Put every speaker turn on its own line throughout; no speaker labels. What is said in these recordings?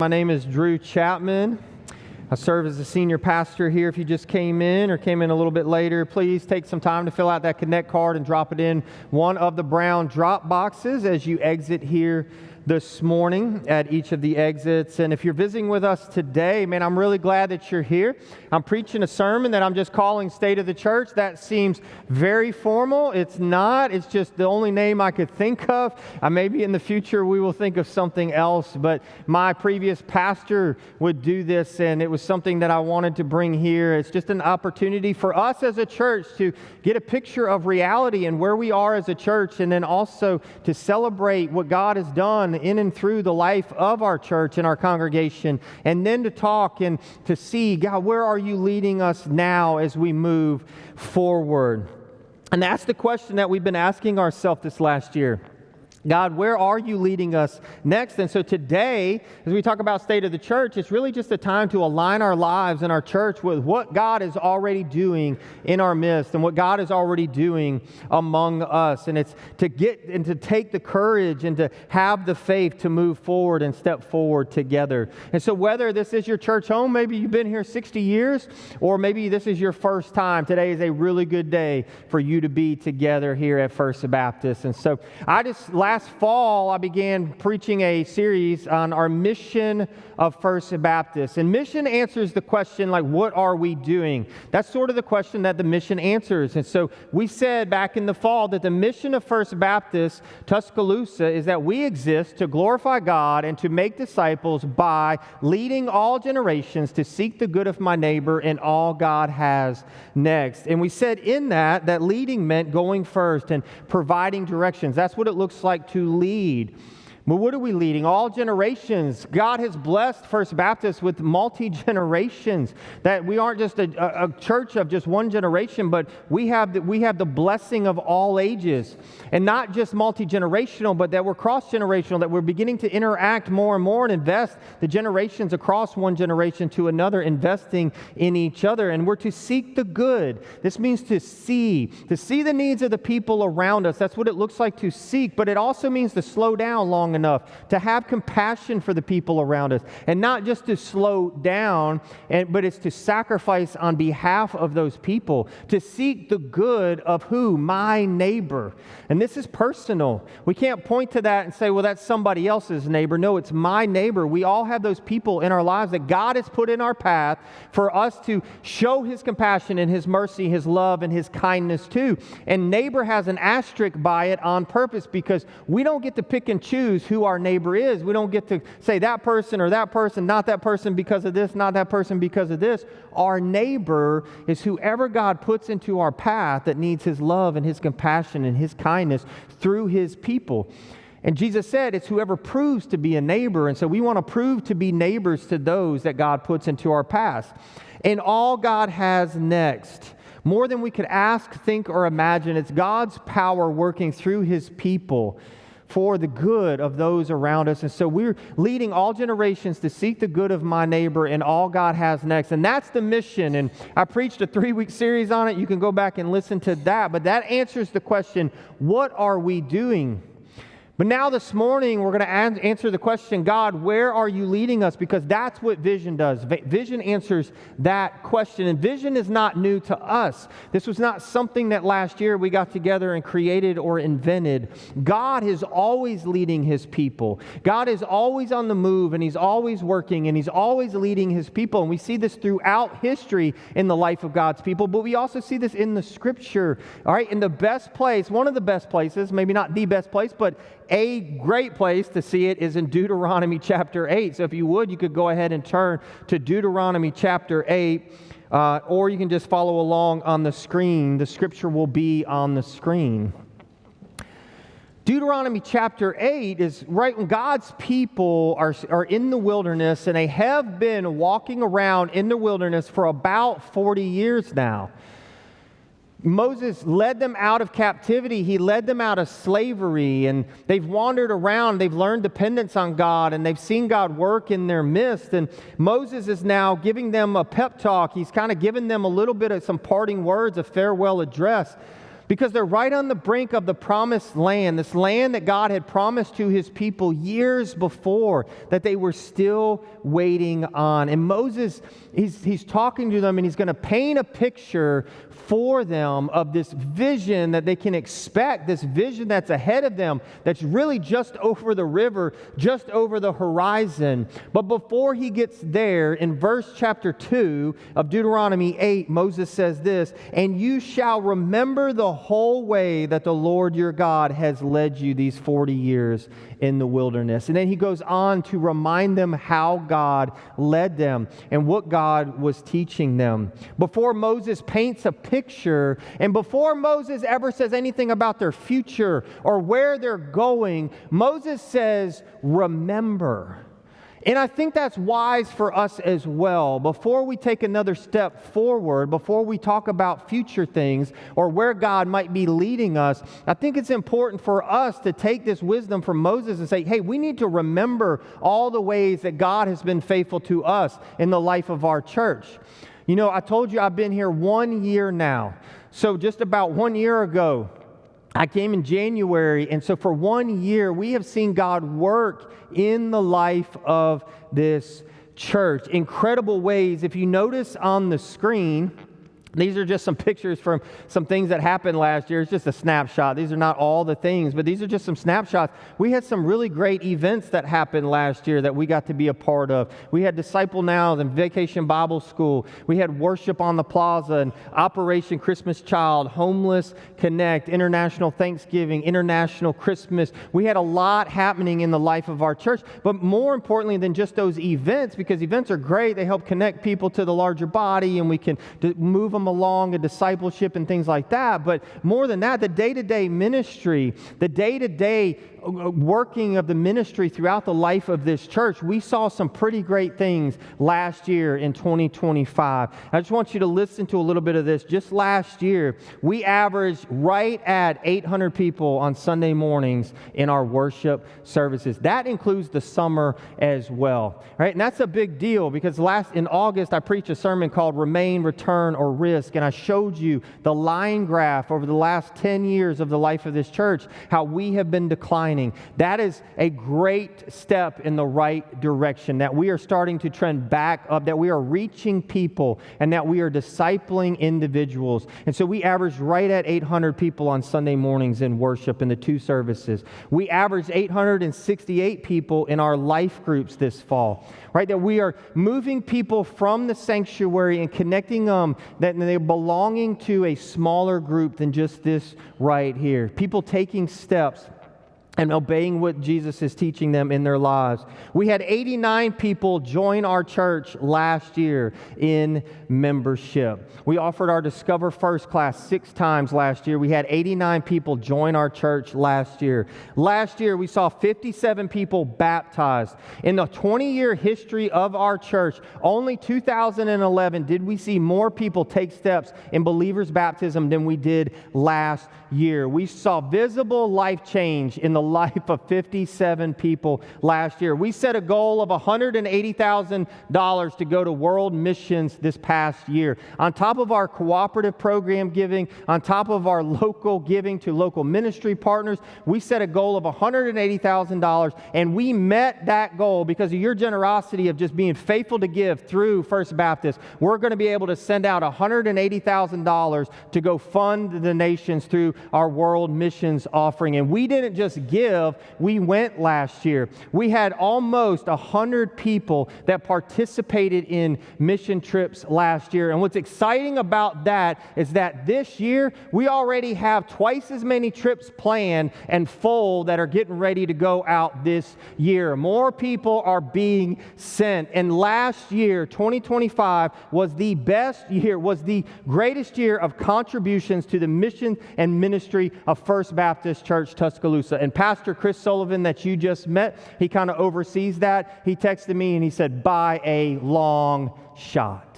My name is Drew Chapman. I serve as the senior pastor here. If you just came in or came in a little bit later, please take some time to fill out that Connect card and drop it in one of the brown drop boxes as you exit here this morning at each of the exits. And if you're visiting with us today, man, I'm really glad that you're here. I'm preaching a sermon that I'm just calling State of the Church. That seems very formal. It's not. It's just the only name I could think of. Maybe in the future we will think of something else, but my previous pastor would do this, and it was something that I wanted to bring here. It's just an opportunity for us as a church to get a picture of reality and where we are as a church, and then also to celebrate what God has done in and through the life of our church and our congregation, and then to talk and to see, God, where are you leading us now as we move forward? And that's the question that we've been asking ourselves this last year. God, where are you leading us next? And so today, as we talk about State of the Church, it's really just a time to align our lives and our church with what God is already doing in our midst and what God is already doing among us. And it's to get and to take the courage and to have the faith to move forward and step forward together. And so whether this is your church home, maybe you've been here 60 years, or maybe this is your first time, today is a really good day for you to be together here at First Baptist. And so last fall, I began preaching a series on our mission of First Baptist. And mission answers the question, like, what are we doing? That's sort of the question that the mission answers. And so we said back in the fall that the mission of First Baptist Tuscaloosa is that we exist to glorify God and to make disciples by leading all generations to seek the good of my neighbor and all God has next. And we said in that leading meant going first and providing directions. That's what it looks like to lead. Well, what are we leading? All generations. God has blessed First Baptist with multi-generations, that we aren't just a church of just one generation, but we have the blessing of all ages. And not just multi-generational, but that we're cross-generational, that we're beginning to interact more and more and invest the generations across one generation to another, investing in each other. And we're to seek the good. This means to see the needs of the people around us. That's what it looks like to seek, but it also means to slow down long enough, to have compassion for the people around us, and not just to slow down, but it's to sacrifice on behalf of those people, to seek the good of who? My neighbor. And this is personal. We can't point to that and say, well, that's somebody else's neighbor. No, it's my neighbor. We all have those people in our lives that God has put in our path for us to show His compassion and His mercy, His love, and His kindness to. And neighbor has an asterisk by it on purpose, because we don't get to pick and choose who our neighbor is. We don't get to say that person or that person, not that person because of this, not that person because of this. Our neighbor is whoever God puts into our path that needs His love and His compassion and His kindness through His people. And Jesus said it's whoever proves to be a neighbor. And so we want to prove to be neighbors to those that God puts into our path. And all God has next, more than we could ask, think, or imagine, it's God's power working through His people for the good of those around us. And so we're leading all generations to seek the good of my neighbor and all God has next. And that's the mission. And I preached a 3-week series on it. You can go back and listen to that. But that answers the question, what are we doing? But now this morning, we're going to answer the question, God, where are you leading us? Because that's what vision does. Vision answers that question. And vision is not new to us. This was not something that last year we got together and created or invented. God is always leading His people. God is always on the move, and He's always working, and He's always leading His people. And we see this throughout history in the life of God's people, but we also see this in the Scripture. All right, in the best place, one of the best places, maybe not the best place, but a great place to see it is in Deuteronomy chapter 8. So if you would, you could go ahead and turn to Deuteronomy chapter 8, or you can just follow along on the screen. The scripture will be on the screen. Deuteronomy chapter 8 is right when God's people are in the wilderness, and they have been walking around in the wilderness for about 40 years now. Moses led them out of captivity. He led them out of slavery, and they've wandered around. They've learned dependence on God, and they've seen God work in their midst. And Moses is now giving them a pep talk. He's kind of giving them a little bit of some parting words, a farewell address. because they're right on the brink of the promised land, this land that God had promised to his people years before, that they were still waiting on. And Moses, he's talking to them, and he's going to paint a picture for them of this vision that they can expect, this vision that's ahead of them, that's really just over the river, just over the horizon. But before he gets there, in verse chapter 2 of Deuteronomy 8, Moses says this, "And you shall remember the whole way that the Lord your God has led you these 40 years in the wilderness." And then he goes on to remind them how God led them and what God was teaching them. Before Moses paints a picture, and before Moses ever says anything about their future or where they're going, Moses says, "Remember." And I think that's wise for us as well. Before we take another step forward, before we talk about future things or where God might be leading us, I think it's important for us to take this wisdom from Moses and say, hey, we need to remember all the ways that God has been faithful to us in the life of our church. You know, I told you I've been here 1 year now. So just about 1 year ago, I came in January, and so for 1 year, we have seen God work in the life of this church. Incredible ways. If you notice on the screen, these are just some pictures from some things that happened last year. It's just a snapshot. These are not all the things, but these are just some snapshots. We had some really great events that happened last year that we got to be a part of. We had Disciple Now and Vacation Bible School. We had Worship on the Plaza and Operation Christmas Child, Homeless Connect, International Thanksgiving, International Christmas. We had a lot happening in the life of our church, but more importantly than just those events, because events are great, they help connect people to the larger body, and we can move them along a discipleship and things like that. But more than that, the day-to-day ministry, the day-to-day working of the ministry throughout the life of this church, we saw some pretty great things last year in 2025. I just want you to listen to a little bit of this. Just last year, we averaged right at 800 people on Sunday mornings in our worship services. That includes the summer as well, right? And that's a big deal because in August, I preached a sermon called Remain, Return, or Risk, and I showed you the line graph over the last 10 years of the life of this church, how we have been declining. That is a great step in the right direction, that we are starting to trend back up, that we are reaching people, and that we are discipling individuals. And so we averaged right at 800 people on Sunday mornings in worship in the 2 services. We averaged 868 people in our life groups this fall, right? That we are moving people from the sanctuary and connecting them, that they're belonging to a smaller group than just this right here. People taking steps and obeying what Jesus is teaching them in their lives. We had 89 people join our church last year in membership. We offered our Discover First class 6 times last year. We had 89 people join our church last year. Last year, we saw 57 people baptized. In the 20-year history of our church, only 2011 did we see more people take steps in believers' baptism than we did last year. We saw visible life change in the life of 57 people last year. We set a goal of $180,000 to go to world missions this past year. On top of our cooperative program giving, on top of our local giving to local ministry partners, we set a goal of $180,000, and we met that goal because of your generosity of just being faithful to give through First Baptist. We're going to be able to send out $180,000 to go fund the nations through our world missions offering. And we didn't just give, we went last year. We had almost 100 people that participated in mission trips last year. And what's exciting about that is that this year, we already have twice as many trips planned and full that are getting ready to go out this year. More people are being sent. And last year, 2025, was the best year, was the greatest year of contributions to the mission and ministry of First Baptist Church Tuscaloosa. And Pastor Chris Sullivan that you just met, he kind of oversees that. He texted me and he said, by a long shot.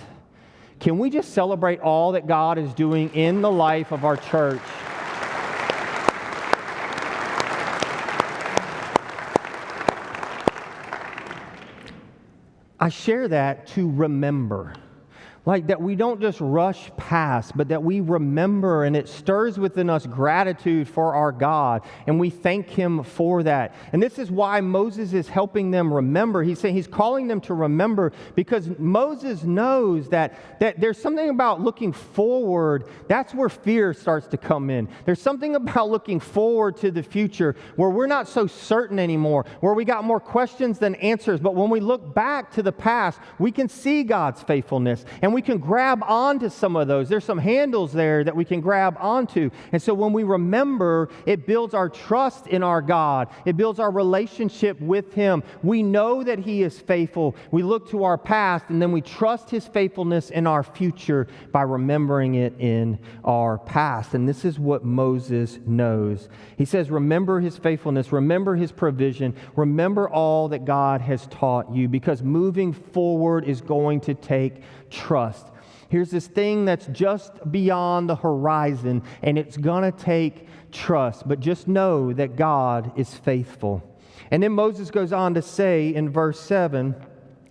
Can we just celebrate all that God is doing in the life of our church? I share that to remember. Like that we don't just rush past, but that we remember, and it stirs within us gratitude for our God, and we thank Him for that. And this is why Moses is helping them remember. He's calling them to remember, because Moses knows that there's something about looking forward. That's where fear starts to come in. There's something about looking forward to the future where we're not so certain anymore, where we got more questions than answers. But when we look back to the past, we can see God's faithfulness, and we can grab onto some of those. There's some handles there that we can grab onto. And so when we remember, it builds our trust in our God. It builds our relationship with Him. We know that He is faithful. We look to our past, and then we trust His faithfulness in our future by remembering it in our past. And this is what Moses knows. He says, remember His faithfulness, remember His provision, remember all that God has taught you, because moving forward is going to take trust. Here's this thing that's just beyond the horizon, and it's going to take trust. But just know that God is faithful. And then Moses goes on to say in verse 7,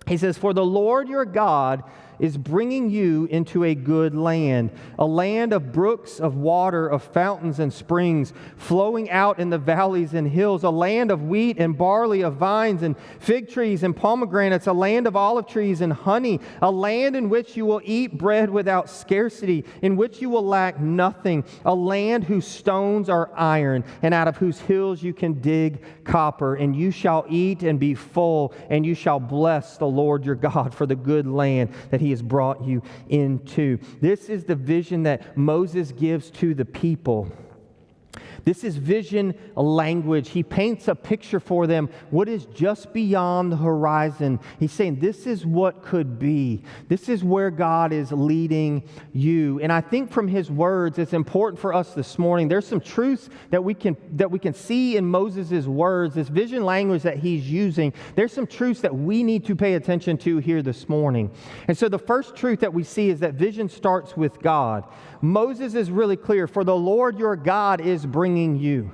he says, for the Lord your God is bringing you into a good land, a land of brooks of water, of fountains and springs flowing out in the valleys and hills, a land of wheat and barley, of vines and fig trees and pomegranates, a land of olive trees and honey, a land in which you will eat bread without scarcity, in which you will lack nothing, a land whose stones are iron, and out of whose hills you can dig copper, and you shall eat and be full, and you shall bless the Lord your God for the good land that He has brought you into. This is the vision that Moses gives to the people. This is vision language. He paints a picture for them, what is just beyond the horizon. He's saying this is what could be. This is where God is leading you. And I think from His words, it's important for us this morning. There's some truths that we can see in Moses' words, this vision language that he's using. There's some truths that we need to pay attention to here this morning. And so the first truth that we see is that vision starts with God. Moses is really clear. For the Lord your God is bringing you.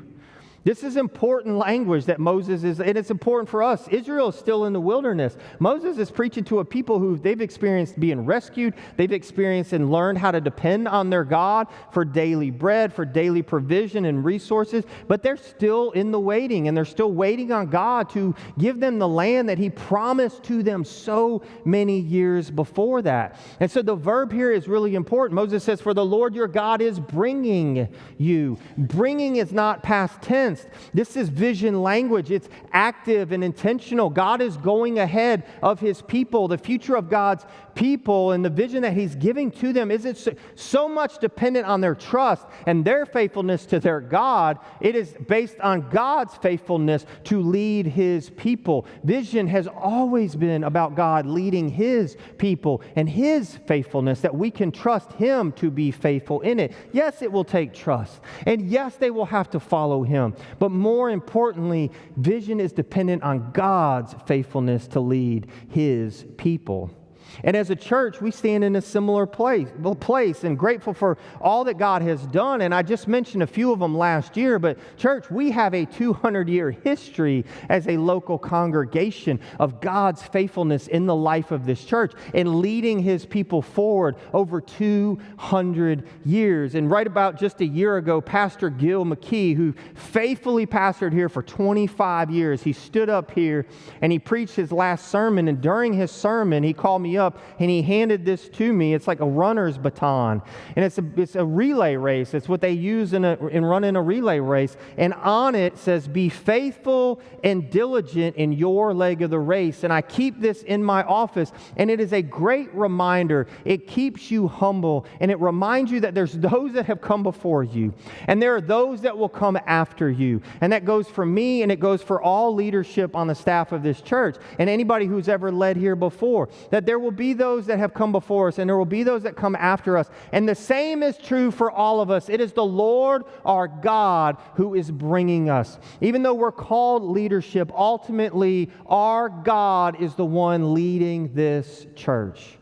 This is important language that Moses is, and it's important for us. Israel is still in the wilderness. Moses is preaching to a people who they've experienced being rescued. They've experienced and learned how to depend on their God for daily bread, for daily provision and resources. But they're still in the waiting, and they're still waiting on God to give them the land that He promised to them so many years before that. And so the verb here is really important. Moses says, for the Lord your God is bringing you. Bringing is not past tense. This is vision language. It's active and intentional. God is going ahead of His people. The future of God's people and the vision that He's giving to them isn't so much dependent on their trust and their faithfulness to their God. It is based on God's faithfulness to lead His people. Vision has always been about God leading His people and His faithfulness, that we can trust Him to be faithful in it. Yes, it will take trust. And yes, they will have to follow Him. But more importantly, vision is dependent on God's faithfulness to lead His people. And as a church, we stand in a similar place and grateful for all that God has done. And I just mentioned a few of them last year, but church, we have a 200-year history as a local congregation of God's faithfulness in the life of this church and leading His people forward over 200 years. And right about just a year ago, Pastor Gil McKee, who faithfully pastored here for 25 years, he stood up here and he preached his last sermon. And during his sermon, he called me up and he handed this to me. It's like a runner's baton, and it's a relay race. It's what they use in running a relay race. And on it says, "Be faithful and diligent in your leg of the race." And I keep this in my office, and it is a great reminder. It keeps you humble, and it reminds you that there's those that have come before you, and there are those that will come after you. And that goes for me, and it goes for all leadership on the staff of this church, and anybody who's ever led here before, that there will be those that have come before us, and there will be those that come after us. And the same is true for all of us. It is the Lord our God who is bringing us. Even though we're called leadership, ultimately our God is the one leading this church.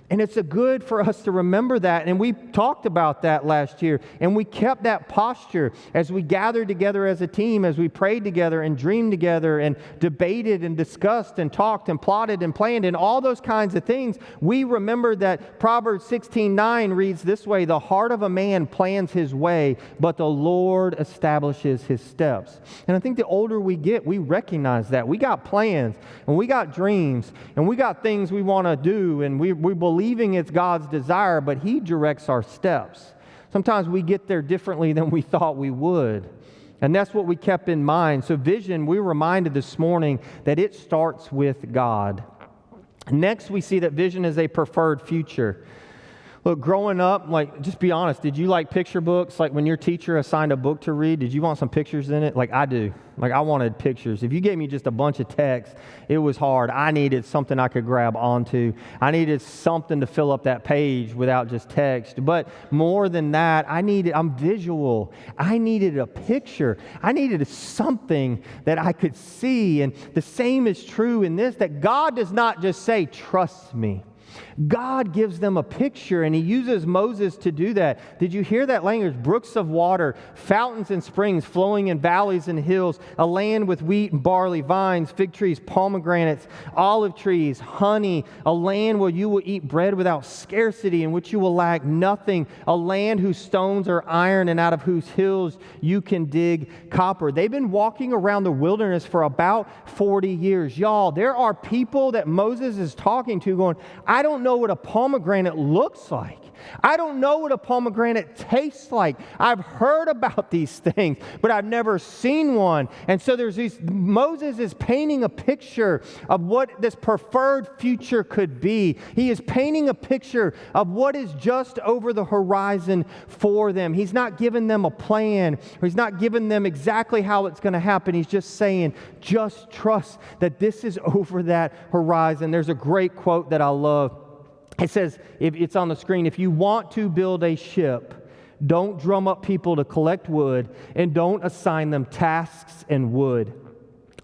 And it's a good for us to remember that. And we talked about that last year. And we kept that posture as we gathered together as a team, as we prayed together and dreamed together and debated and discussed and talked and plotted and planned and all those kinds of things. We remembered that Proverbs 16:9 reads this way: the heart of a man plans his way, but the Lord establishes his steps. And I think the older we get, we recognize that. We got plans and we got dreams and we got things we want to do, and we believing it's God's desire, but He directs our steps. Sometimes we get there differently than we thought we would. And that's what we kept in mind. So vision, we're reminded this morning that it starts with God. Next, we see that vision is a preferred future. Look, growing up, just be honest, did you like picture books? Like when your teacher assigned a book to read, did you want some pictures in it? Like I do. I wanted pictures. If you gave me just a bunch of text, it was hard. I needed something I could grab onto. I needed something to fill up that page without just text. But more than that, I'm visual. I needed a picture. I needed something that I could see. And the same is true in this, that God does not just say, trust me. God gives them a picture, and He uses Moses to do that. Did you hear that language? Brooks of water, fountains and springs flowing in valleys and hills, a land with wheat and barley, vines, fig trees, pomegranates, olive trees, honey, a land where you will eat bread without scarcity, in which you will lack nothing, a land whose stones are iron and out of whose hills you can dig copper. They've been walking around the wilderness for about 40 years. Y'all, there are people that Moses is talking to going, I don't know what a pomegranate looks like. I don't know what a pomegranate tastes like. I've heard about these things, but I've never seen one. And so Moses is painting a picture of what this preferred future could be. He is painting a picture of what is just over the horizon for them. He's not giving them a plan, or He's not giving them exactly how it's going to happen. He's just saying, just trust that this is over that horizon. There's a great quote that I love. It says, if it's on the screen, if you want to build a ship, don't drum up people to collect wood, and don't assign them tasks and wood,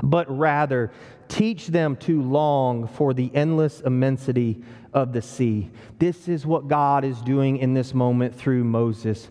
but rather teach them to long for the endless immensity of the sea. This is what God is doing in this moment through Moses.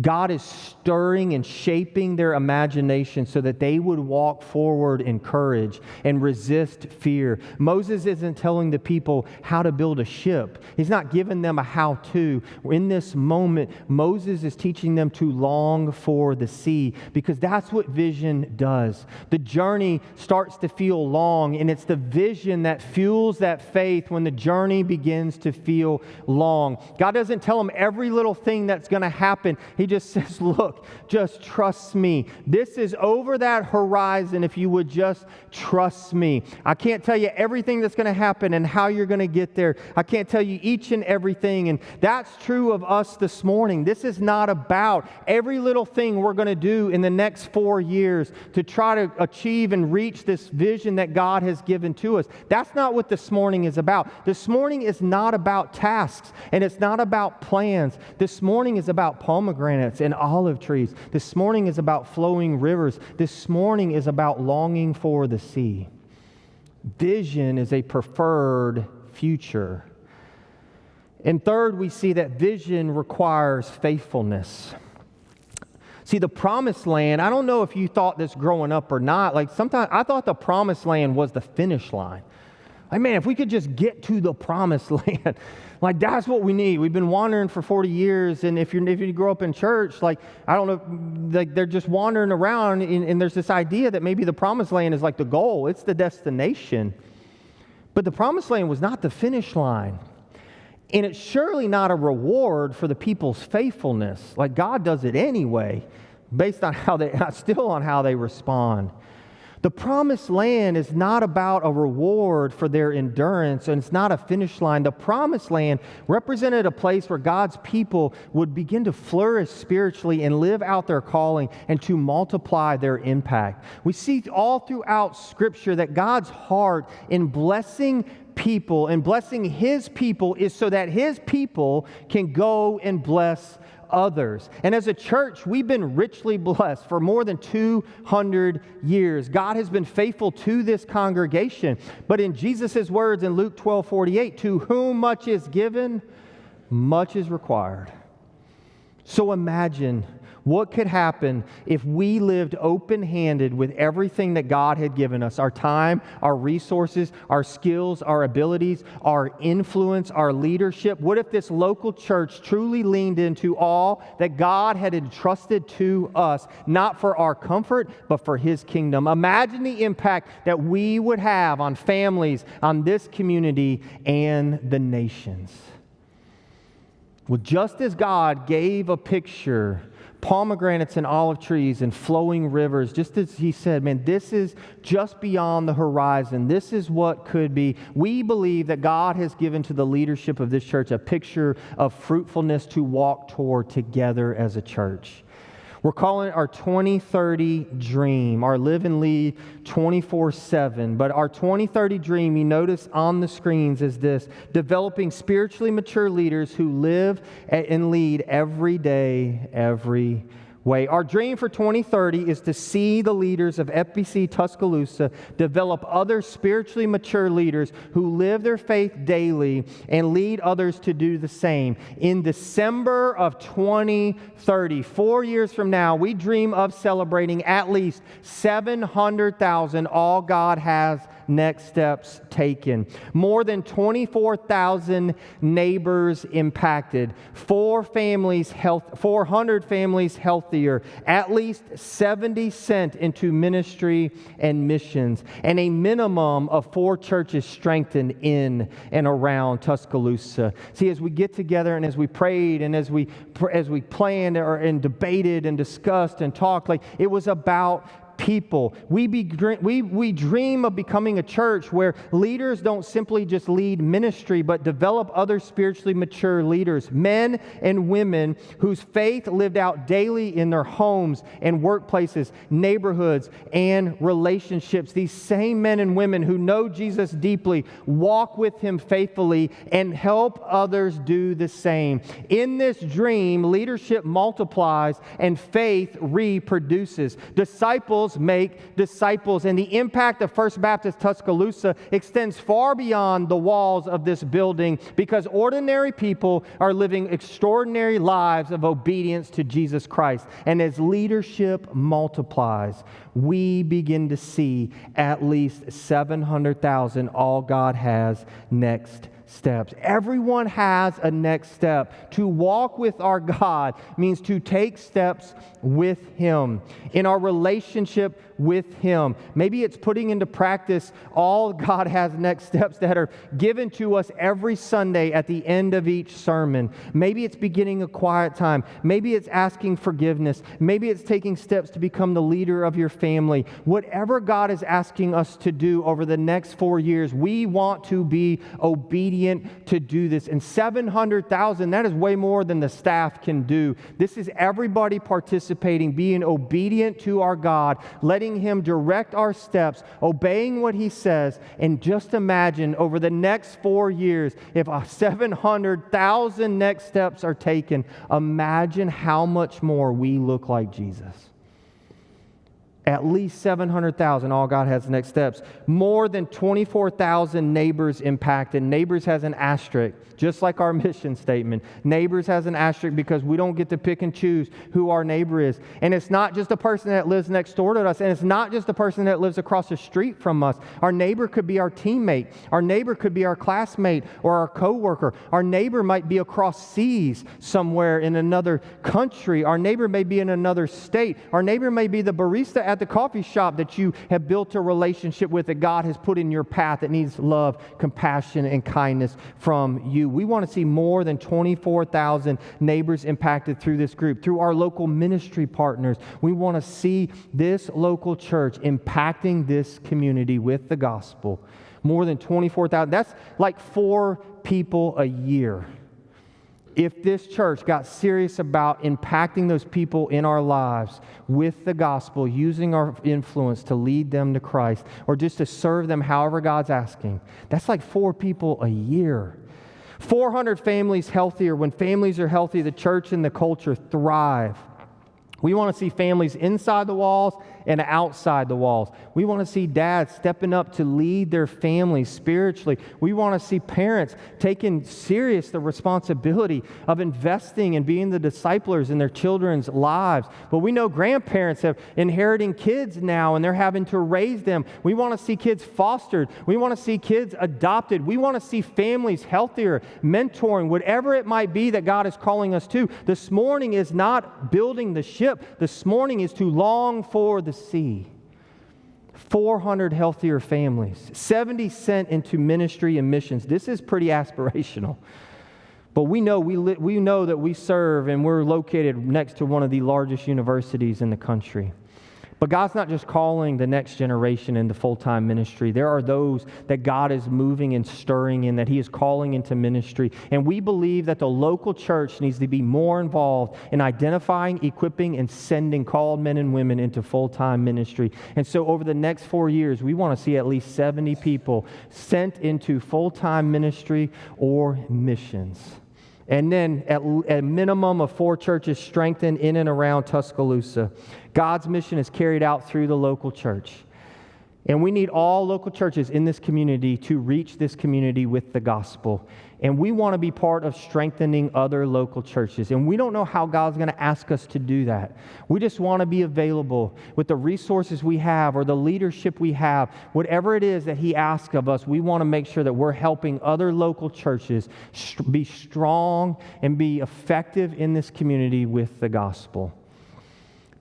God is stirring and shaping their imagination so that they would walk forward in courage and resist fear. Moses isn't telling the people how to build a ship. He's not giving them a how-to. In this moment, Moses is teaching them to long for the sea, because that's what vision does. The journey starts to feel long, and it's the vision that fuels that faith when the journey begins to feel long. God doesn't tell them every little thing that's going to happen. He just says, look, just trust me. This is over that horizon if you would just trust me. I can't tell you everything that's going to happen and how you're going to get there. I can't tell you each and everything. And that's true of us this morning. This is not about every little thing we're going to do in the next 4 years to try to achieve and reach this vision that God has given to us. That's not what this morning is about. This morning is not about tasks, and it's not about plans. This morning is about pomegranates and olive trees. This morning is about flowing rivers. This morning is about longing for the sea. Vision is a preferred future. And third, we see that vision requires faithfulness. See, the promised land, I don't know if you thought this growing up or not. Sometimes I thought the promised land was the finish line. Man, if we could just get to the promised land, that's what we need. We've been wandering for 40 years, and if you grow up in church, I don't know, they're just wandering around, and there's this idea that maybe the promised land is like the goal. It's the destination. But the promised land was not the finish line. And it's surely not a reward for the people's faithfulness. God does it anyway, based on how they respond. The promised land is not about a reward for their endurance, and it's not a finish line. The promised land represented a place where God's people would begin to flourish spiritually and live out their calling and to multiply their impact. We see all throughout Scripture that God's heart in blessing people, and blessing His people is so that His people can go and bless others. And as a church, we've been richly blessed for more than 200 years. God has been faithful to this congregation. But in Jesus' words in Luke 12:48, to whom much is given, much is required. So imagine what could happen if we lived open-handed with everything that God had given us, our time, our resources, our skills, our abilities, our influence, our leadership. What if this local church truly leaned into all that God had entrusted to us, not for our comfort, but for His kingdom? Imagine the impact that we would have on families, on this community, and the nations. Well, just as God gave a picture, pomegranates and olive trees and flowing rivers, just as He said, man, this is just beyond the horizon. This is what could be. We believe that God has given to the leadership of this church a picture of fruitfulness to walk toward together as a church. We're calling it our 2030 dream, our live and lead 24/7. But our 2030 dream, you notice on the screens, is this: developing spiritually mature leaders who live and lead every day, every way. Our dream for 2030 is to see the leaders of FBC Tuscaloosa develop other spiritually mature leaders who live their faith daily and lead others to do the same. In December of 2030, 4 years from now, we dream of celebrating at least 700,000 All God Has Next Steps taken. More than 24,000 neighbors impacted. 400 families healthier. At least 70 sent into ministry and missions. And a minimum of 4 churches strengthened in and around Tuscaloosa. See, as we get together and as we prayed and as we planned and debated and discussed and talked, like it was about people. We dream of becoming a church where leaders don't simply just lead ministry, but develop other spiritually mature leaders, men and women whose faith lived out daily in their homes and workplaces, neighborhoods, and relationships. These same men and women who know Jesus deeply, walk with Him faithfully, and help others do the same. In this dream, leadership multiplies and faith reproduces. Disciples make disciples, and the impact of First Baptist Tuscaloosa extends far beyond the walls of this building, because ordinary people are living extraordinary lives of obedience to Jesus Christ. And as leadership multiplies, we begin to see at least 700,000 All God Has Next Steps. Everyone has a next step. To walk with our God means to take steps with Him, in our relationship with Him. Maybe it's putting into practice all God has next steps that are given to us every Sunday at the end of each sermon. Maybe it's beginning a quiet time. Maybe it's asking forgiveness. Maybe it's taking steps to become the leader of your family. Whatever God is asking us to do over the next 4 years, we want to be obedient to do this. And 700,000, that is way more than the staff can do. This is everybody participating, being obedient to our God, letting Him direct our steps, obeying what He says. And just imagine over the next 4 years, if 700,000 next steps are taken, imagine how much more we look like Jesus. At least 700,000, All God Has Next Steps. More than 24,000 neighbors impacted. Neighbors has an asterisk, just like our mission statement. Neighbors has an asterisk because we don't get to pick and choose who our neighbor is. And it's not just the person that lives next door to us, and it's not just the person that lives across the street from us. Our neighbor could be our teammate. Our neighbor could be our classmate or our coworker. Our neighbor might be across seas somewhere in another country. Our neighbor may be in another state. Our neighbor may be the barista at the coffee shop that you have built a relationship with, that God has put in your path, that needs love, compassion, and kindness from you. We want to see more than 24,000 neighbors impacted through this group, through our local ministry partners. We want to see this local church impacting this community with the gospel. More than 24,000. That's like 4 people a year. if this church got serious about impacting those people in our lives with the gospel, using our influence to lead them to Christ, or just to serve them however God's asking, that's like 4 people a year. 400 families healthier. When families are healthy, the church and the culture thrive. We want to see families inside the walls and outside the walls. We want to see dads stepping up to lead their families spiritually. We want to see parents taking serious the responsibility of investing and being the disciplers in their children's lives. But we know grandparents have inheriting kids now and they're having to raise them. We want to see kids fostered. We want to see kids adopted. We want to see families healthier, mentoring, whatever it might be that God is calling us to. This morning is not building the ship. This morning is to long for the sea. 400 healthier families, 70 sent into ministry and missions. This is pretty aspirational. But we know that we serve and we're located next to one of the largest universities in the country. But God's not just calling the next generation into full-time ministry. There are those that God is moving and stirring in, that He is calling into ministry. And we believe that the local church needs to be more involved in identifying, equipping, and sending called men and women into full-time ministry. And so over the next 4 years, we want to see at least 70 people sent into full-time ministry or missions. And then at a minimum of 4 churches strengthened in and around Tuscaloosa. God's mission is carried out through the local church. And we need all local churches in this community to reach this community with the gospel. And we want to be part of strengthening other local churches. And we don't know how God's going to ask us to do that. We just want to be available with the resources we have or the leadership we have. Whatever it is that He asks of us, we want to make sure that we're helping other local churches be strong and be effective in this community with the gospel.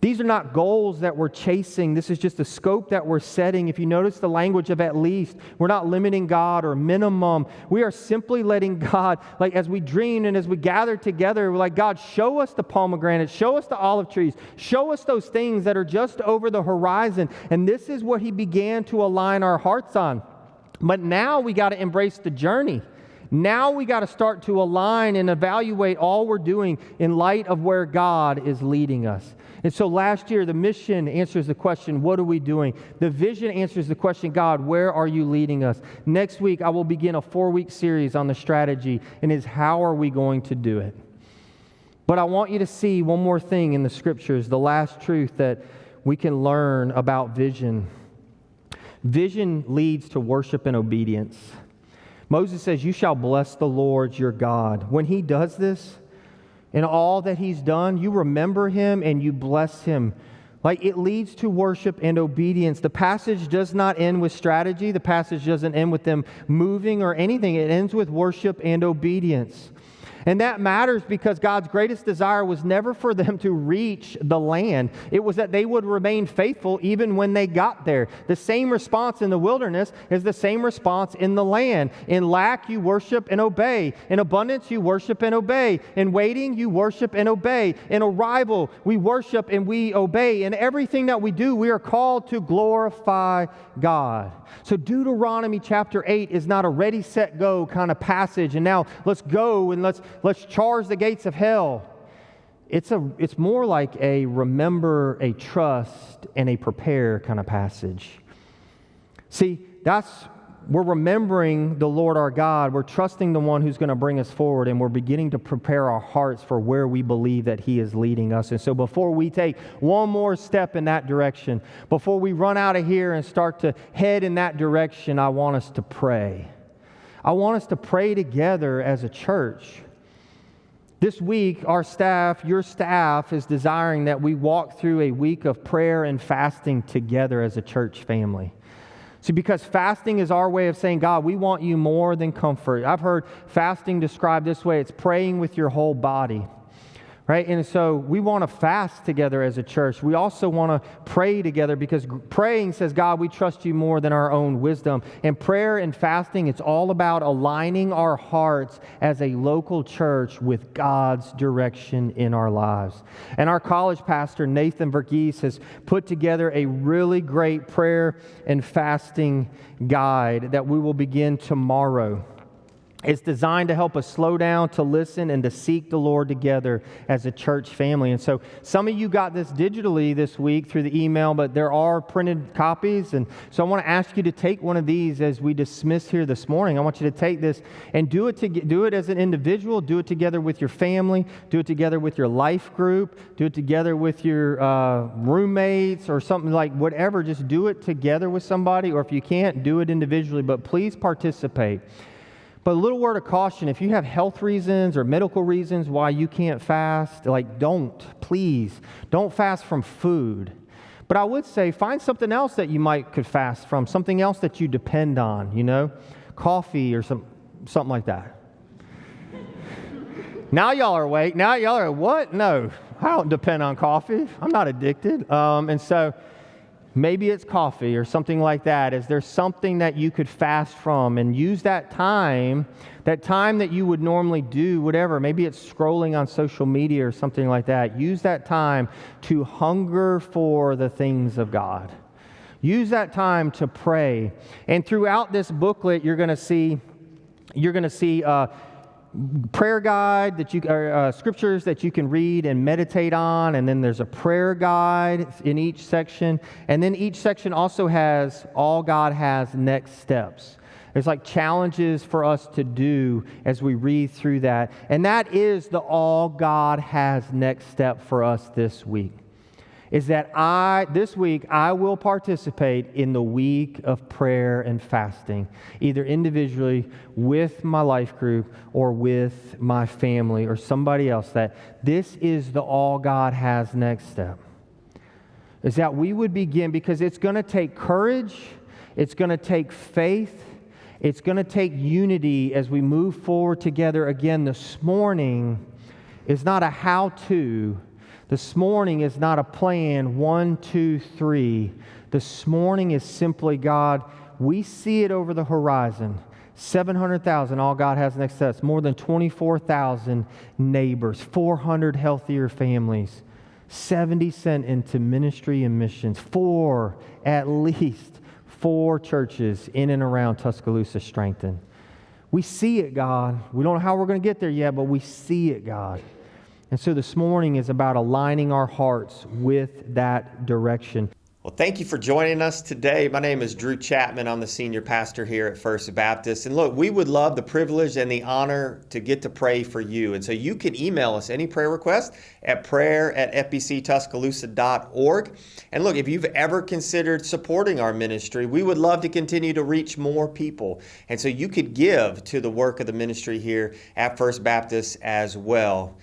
These are not goals that we're chasing. This is just the scope that we're setting. If you notice the language of at least, we're not limiting God or minimum. We are simply letting God, like as we dream and as we gather together, we're like, God, show us the pomegranates, show us the olive trees, show us those things that are just over the horizon. And this is what He began to align our hearts on. But now we got to embrace the journey. Now we got to start to align and evaluate all we're doing in light of where God is leading us. And so last year, the mission answers the question, what are we doing? The vision answers the question, God, where are you leading us? Next week, I will begin a 4-week series on the strategy, and is how are we going to do it? But I want you to see one more thing in the Scriptures, the last truth that we can learn about vision. Vision leads to worship and obedience. Moses says, you shall bless the Lord your God. When he does this, in all that he's done, you remember him and you bless him. Like it leads to worship and obedience. The passage does not end with strategy. The passage doesn't end with them moving or anything. It ends with worship and obedience. And that matters because God's greatest desire was never for them to reach the land. It was that they would remain faithful even when they got there. The same response in the wilderness is the same response in the land. In lack, you worship and obey. In abundance, you worship and obey. In waiting, you worship and obey. In arrival, we worship and we obey. In everything that we do, we are called to glorify God. So Deuteronomy chapter 8 is not a ready, set, go kind of passage. And now let's go and let's charge the gates of hell. It's more like a remember, a trust, and a prepare kind of passage. See, we're remembering the Lord our God. We're trusting the one who's going to bring us forward, and we're beginning to prepare our hearts for where we believe that He is leading us. And so before we take one more step in that direction, before we run out of here and start to head in that direction, I want us to pray. I want us to pray together as a church. This week, our staff, your staff, is desiring that we walk through a week of prayer and fasting together as a church family. See, because fasting is our way of saying, God, we want you more than comfort. I've heard fasting described this way. It's praying with your whole body. Right? And so we want to fast together as a church. We also want to pray together because praying says, God, we trust you more than our own wisdom. And prayer and fasting, it's all about aligning our hearts as a local church with God's direction in our lives. And our college pastor, Nathan Verghese, has put together a really great prayer and fasting guide that we will begin tomorrow. It's designed to help us slow down, to listen, and to seek the Lord together as a church family. And so some of you got this digitally this week through the email, but there are printed copies. And so I want to ask you to take one of these as we dismiss here this morning. I want you to take this and do it as an individual, do it together with your family, do it together with your life group, do it together with your roommates or something like whatever. Just do it together with somebody, or if you can't, do it individually, but please participate. But a little word of caution, if you have health reasons or medical reasons why you can't fast, please don't fast from food. But I would say find something else that you could fast from, something else that you depend on, coffee or something like that. Now y'all are awake. Now y'all are, what? No, I don't depend on coffee. I'm not addicted. And so maybe it's coffee or something like that. Is there something that you could fast from and use that time that you would normally do, whatever. Maybe it's scrolling on social media or something like that. Use that time to hunger for the things of God. Use that time to pray. And throughout this booklet, you're going to see prayer guide scriptures that you can read and meditate on, and then there's a prayer guide in each section, and then each section also has all God has next steps. There's like challenges for us to do as we read through that, and that is the all God has next step for us this week. Is that this week I will participate in the week of prayer and fasting, either individually with my life group or with my family or somebody else, that this is the all God has next step. Is that we would begin, because it's going to take courage, it's going to take faith, it's going to take unity as we move forward together. Again, this morning is not a how-to. This morning is not a plan, 1, 2, 3. This morning is simply, God, we see it over the horizon. 700,000, all God has next steps. More than 24,000 neighbors, 400 healthier families, 70 sent into ministry and missions, at least 4 churches in and around Tuscaloosa strengthened. We see it, God. We don't know how we're going to get there yet, but we see it, God. And so this morning is about aligning our hearts with that direction.
Well, thank you for joining us today. My name is Drew Chapman. I'm the senior pastor here at First Baptist. And look, we would love the privilege and the honor to get to pray for you. And so you can email us any prayer request at prayer@fbctuscaloosa.org. And look, if you've ever considered supporting our ministry, we would love to continue to reach more people. And so you could give to the work of the ministry here at First Baptist as well.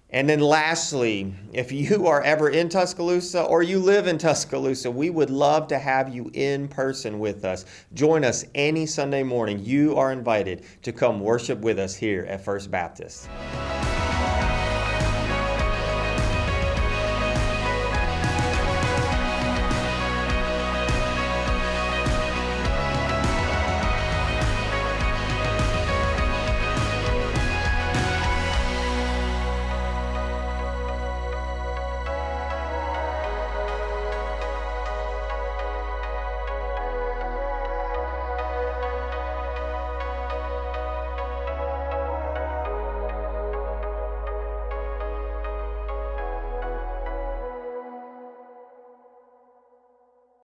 And then lastly, if you are ever in Tuscaloosa or you live in Tuscaloosa, we would love to have you in person with us. Join us any Sunday morning. You are invited to come worship with us here at First Baptist.